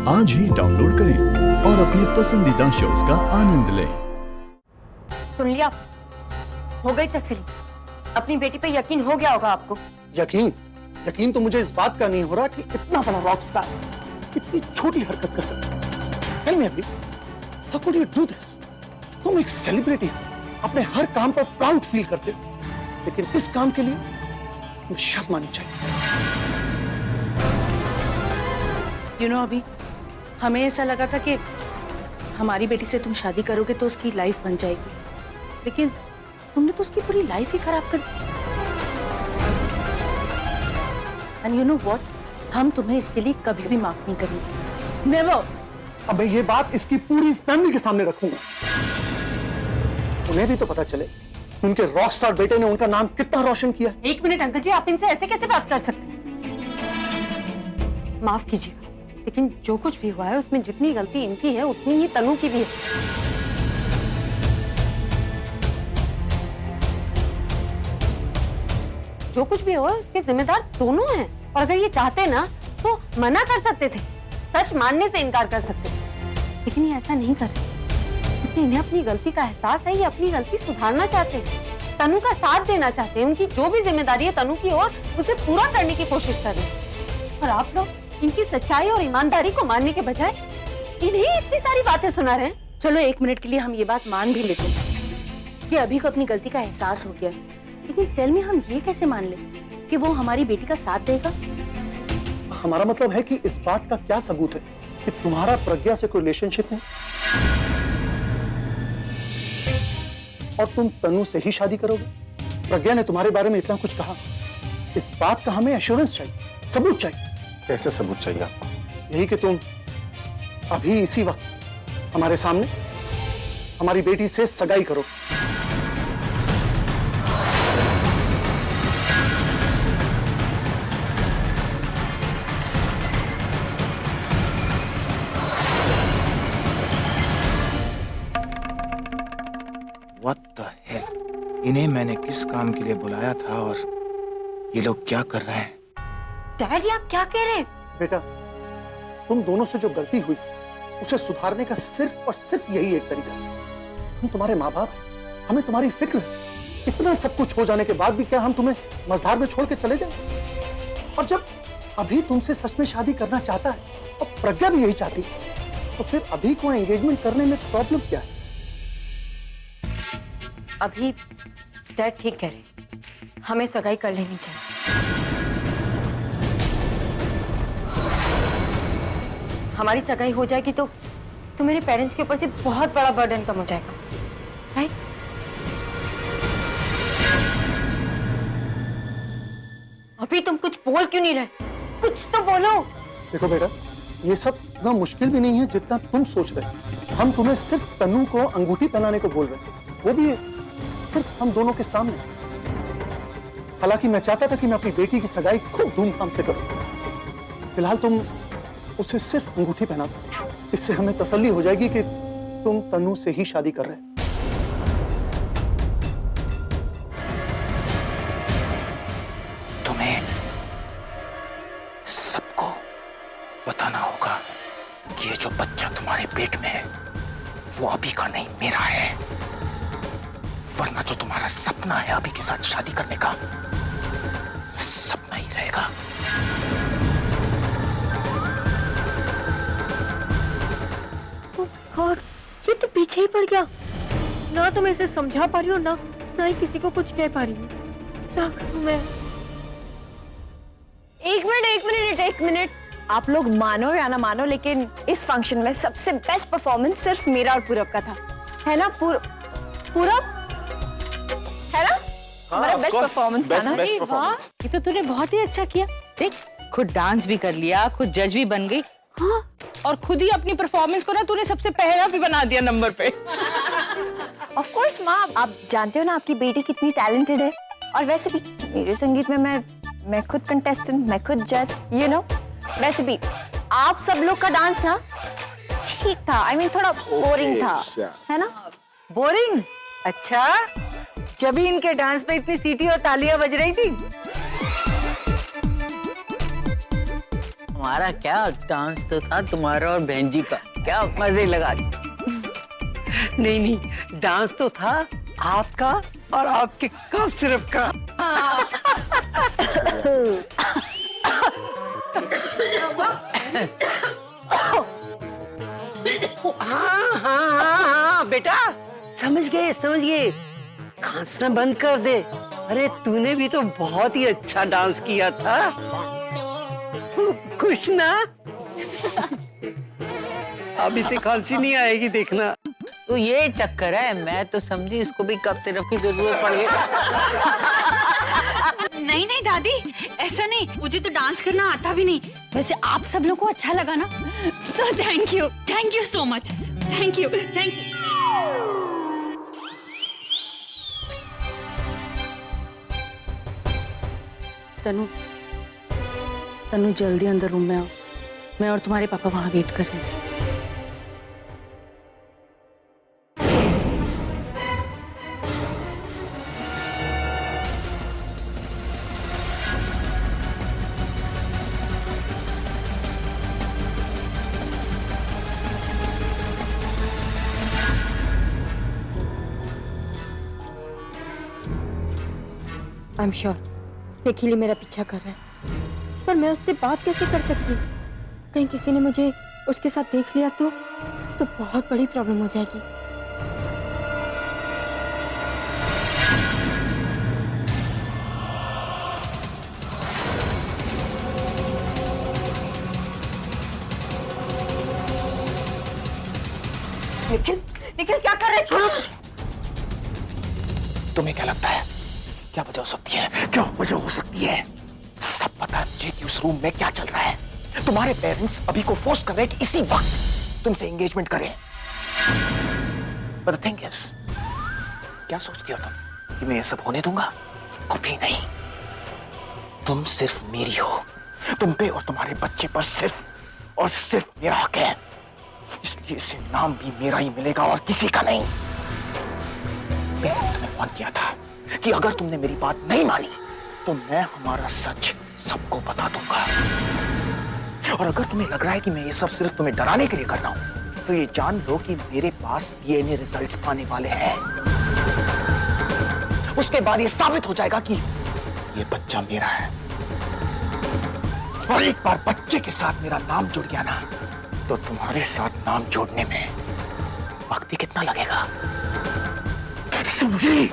आज ही डाउनलोड करें और अपने पसंदीदा शोज का आनंद लें। सुन लिया, हो गई तसल्ली। अपनी बेटी पे यकीन हो गया होगा आपको। यकीन तो मुझे इस बात का नहीं हो रहा कि इतना बड़ा रॉक स्टार इतनी छोटी हरकत कर सकता है। टेल मी अभी, how could you do this? तुम एक सेलिब्रिटी हो, अपने हर काम पर प्राउड फील करते हो, लेकिन इस काम के लिए तुम्हें शर्म आनी चाहिए। अभी हमें ऐसा लगा था कि हमारी बेटी से तुम शादी करोगे तो उसकी लाइफ बन जाएगी, लेकिन तुमने तो उसकी पूरी लाइफ ही खराब कर दी। एंड यू नो व्हाट, हम तुम्हें इसके लिए कभी भी माफ नहीं करेंगे। नेवर। अब मैं ये बात इसकी पूरी फैमिली के सामने रखूंगा। उन्हें भी तो पता चले उनके रॉक स्टार बेटे ने उनका नाम कितना रोशन किया। एक मिनट अंकल जी, आप इनसे ऐसे कैसे बात कर सकते हैं? माफ कीजिएगा, लेकिन जो कुछ भी हुआ है उसमें जितनी गलती इनकी है उतनी ही तनु की भी है। जो कुछ भी हुआ उसके जिम्मेदार दोनों हैं, और अगर ये चाहते ना तो मना कर सकते थे, सच मानने से इनकार कर सकते थे, लेकिन ये ऐसा नहीं कर रहे क्योंकि इन्हें अपनी गलती का एहसास है। ये अपनी गलती सुधारना चाहते हैं, तनु का साथ देना चाहते हैं, उनकी जो भी जिम्मेदारी है तनु की ओर उसे पूरा करने की कोशिश कर रहे हैं। और आप लोग इनकी सच्चाई और ईमानदारी को मानने के बजाय इन्हें इतनी सारी बातें सुना रहे हैं। चलो एक मिनट के लिए हम ये बात मान भी लेते हैं कि अभी को अपनी गलती का एहसास हो गया, लेकिन टेल में हम ये कैसे मान ले कि वो हमारी बेटी का साथ देगा? हमारा मतलब है कि इस बात का क्या सबूत है कि तुम्हारा प्रज्ञा से कोई रिलेशनशिप नहीं और तुम तनु से ही शादी करोगे? प्रज्ञा ने तुम्हारे बारे में इतना कुछ कहा, इस बात का हमें एश्योरेंस चाहिए, सबूत चाहिए। कैसे सबूत चाहिए आपको? यही कि तुम अभी इसी वक्त हमारे सामने हमारी बेटी से सगाई करो। What the hell? इन्हें मैंने किस काम के लिए बुलाया था और ये लोग क्या कर रहे हैं? डैडी आप क्या कह रहे हैं? बेटा, तुम दोनों से जो गलती हुई उसे सुधारने का सिर्फ और सिर्फ यही एक तरीका है। हम तुम्हारे माँ बाप हैं, हमें तुम्हारी फिक्र है। इतना सब कुछ हो जाने के बाद भी क्या हम तुम्हें मझधार में छोड़ के चले जाएं? और जब अभी तुमसे सच में शादी करना चाहता है और प्रज्ञा भी यही चाहती है, तो फिर अभी को एंगेजमेंट करने में प्रॉब्लम क्या है? अभी डैड ठीक कह रहे, हमें सगाई कर लेनी चाहिए। हमारी सगाई हो जाएगी तो मेरे पेरेंट्स के ऊपर से बहुत बड़ा बर्डन कम हो जाएगा, राइट? अभी तुम कुछ बोल क्यों नहीं रहे? कुछ तो बोलो। देखो बेटा, ये सब इतना मुश्किल भी नहीं है जितना तुम सोच रहे हो। हम तुम्हें सिर्फ तनु को अंगूठी पहनाने को बोल रहे थे, वो भी सिर्फ हम दोनों के सामने। हालांकि मैं चाहता था कि मैं अपनी बेटी की सगाई खूब धूमधाम से करूं। फिलहाल तुम उसे सिर्फ अंगूठी पहना दो, इससे हमें तसल्ली हो जाएगी कि तुम तनु से ही शादी कर रहे हो। तुम्हें सबको बताना होगा कि ये जो बच्चा तुम्हारे पेट में है वो अभी का नहीं, मेरा है। वरना जो तुम्हारा सपना है अभी के साथ शादी करने का, सपना ही रहेगा। और ये तो पीछे ही पड़ गया। ना तो मैं इसे समझा पा रही हूँ, ना ही किसी को कुछ कह पा रही हूँ। क्या करूँ मैं? एक मिनट। आप लोग मानो या ना मानो, लेकिन इस फंक्शन में सबसे बेस्ट परफॉर्मेंस सिर्फ मेरा और पूरब का था, है ना? पूरब है ना? हमारा बेस्ट परफॉर्मेंस था ना? वाह, ये तो तूने बहुत ही अच्छा किया। देख, खुद डांस भी कर लिया, खुद जज भी बन गई। हाँ, और खुद ही अपनी परफॉर्मेंस को ना तूने सबसे पहला भी बना दिया नंबर पे। ऑफ कोर्स माँ, आप जानते हो ना आपकी बेटी कितनी टैलेंटेड है। और वैसे भी मेरे संगीत में मैं खुद कंटेस्टेंट, मैं खुद जज, यू नो। वैसे भी आप सब लोग का डांस ना ठीक था, I mean, थोड़ा बोरिंग था, है ना? बोरिंग? अच्छा, जब भी इनके डांस पे इतनी सीटी और तालियां बज रही थी। हमारा क्या डांस तो था, तुम्हारा और बहन जी का क्या मजे लगा। नहीं नहीं, डांस तो था आपका और आपके कफ सिरप का। हाँ हाँ हाँ बेटा, समझ गए। खांसना बंद कर दे। अरे तूने भी तो बहुत ही अच्छा डांस किया था। खुश ना? अब इसे खांसी नहीं आएगी, देखना। तो ये चक्कर है, मैं तो समझी इसको भी कफ सिरप की जरूरत पड़ गई। नहीं नहीं दादी, ऐसा नहीं, मुझे तो डांस करना आता भी नहीं। वैसे आप सब लोगों को अच्छा लगा ना, तो thank you so much, thank you. Tanu जल्दी अंदर रूम में आओ, मैं और तुम्हारे पापा वहां वेट कर रहे हैं। आई एम श्योर निखिल मेरा पीछा कर रहा है, पर मैं उससे बात कैसे कर सकती हूँ? कहीं किसी ने मुझे उसके साथ देख लिया तो बहुत बड़ी प्रॉब्लम हो जाएगी। निखिल क्या कर रहे? छोड़ो। तुम्हें क्या लगता है क्या वजह हो सकती है? क्या वजह हो सकती है? सब पता है मुझे कि उस रूम में क्या चल रहा है। तुम्हारे पेरेंट्स अभी को फोर्स कर रहे हैं कि इसी वक्त तुमसे एंगेजमेंट करें। But the thing is, क्या सोचती हो तुम कि मैं ये सब होने दूंगा? कभी नहीं। तुम सिर्फ मेरी हो, तुम पे और तुम्हारे बच्चे पर सिर्फ और सिर्फ मेरा हक है, इसलिए इसे नाम भी मेरा ही मिलेगा और किसी का नहीं। मैंने तुम्हें वार्न किया था कि अगर तुमने मेरी बात नहीं मानी तो मैं हमारा सच सबको बता दूंगा। और अगर तुम्हें लग रहा है कि मैं ये सब सिर्फ तुम्हें डराने के लिए कर रहा हूं, तो ये जान लो कि मेरे पास डीएनए रिजल्ट्स आने वाले हैं। उसके बाद ये साबित हो जाएगा कि ये बच्चा मेरा है। और एक बार बच्चे के साथ मेरा नाम जुड़ गया ना, तो तुम्हारे साथ नाम जोड़ने में वक्त ही कितना लगेगा, समझी?